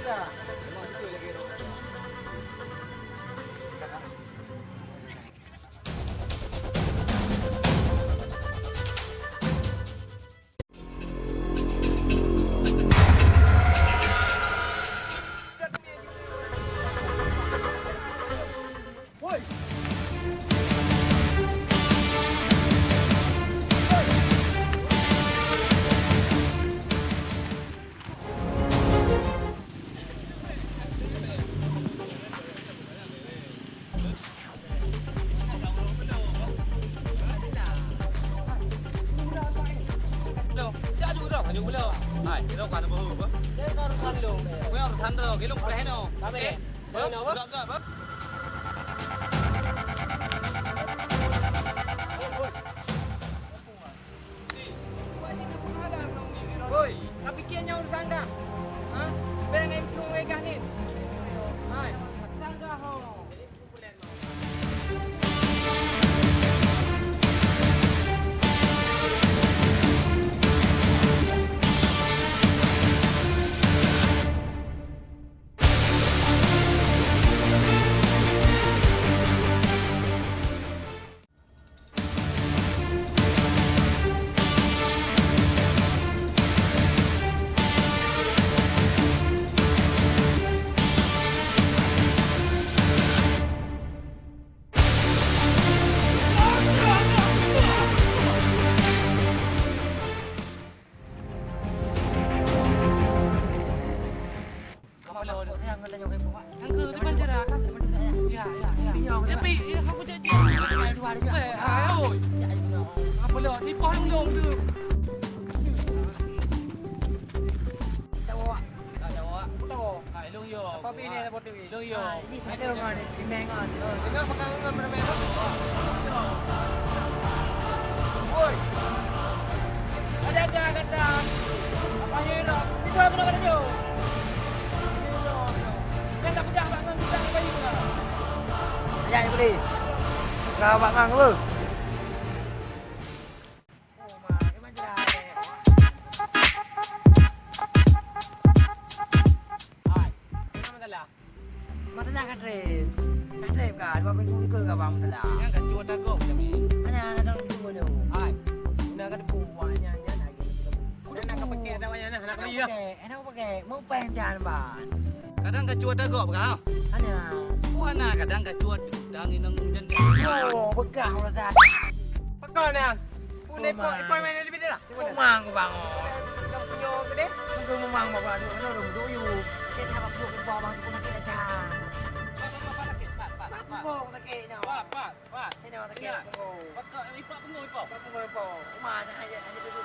dah. Memang betul lagi Rok. Woi. Belum. Ya juga dah, juga belum. Hai, kita kan apa apa? Saya kau urusan lu. Kau yang urusan dah, kita boleh no. Apa ni? Apa? Apa? Enggak, apa? Woi, kau fikirnya urusan dah? Ha? Bang yang perlu megah ni. Hai. Sangga ho. Yang ke depan cerah kan? Ya. Tapi aku janji. Oi. Apa lo? Ni pon long tu. Tak jawab. Hai, long yo. Apa pilih dah bodoh ni? Long yo. Ada orang ni, pimengan. Dengar makan dengan meremeh. Woi. Ada kata. Apa hirak? Itu aku nak kata dia. Yang tak pecah bangun kita ni bayi pula. Ajak ni beli. Kau bangang apa? Hai. Apa masalah? Masalah kat trip. Kat trip kan. Kau minggu ni ke kau bang masalah. Yang kat cuan dah kau macam ni. Mana ada orang tu tu. Hai. Gunakan buahnya lagi. Dan nak pakai ada banyak nak beli ya. Enak pakai. Mau pengen jalan ban. Kadang kat cuan dah kau kau. Mana? Puana kadang kat cuan dangin nang jen. Oh, begah lah dah. Pakai ni. Punai poi main di bila lah. Memang bang. Kau punya gede. Aku memang bawa tu. Kena dong doyu. Jadi apa perlu ke bawah bang tu sakit aja. Aku sakit ni. Pak. Ini sakit. Pak, ipak pengoi pak. Mana aja dulu.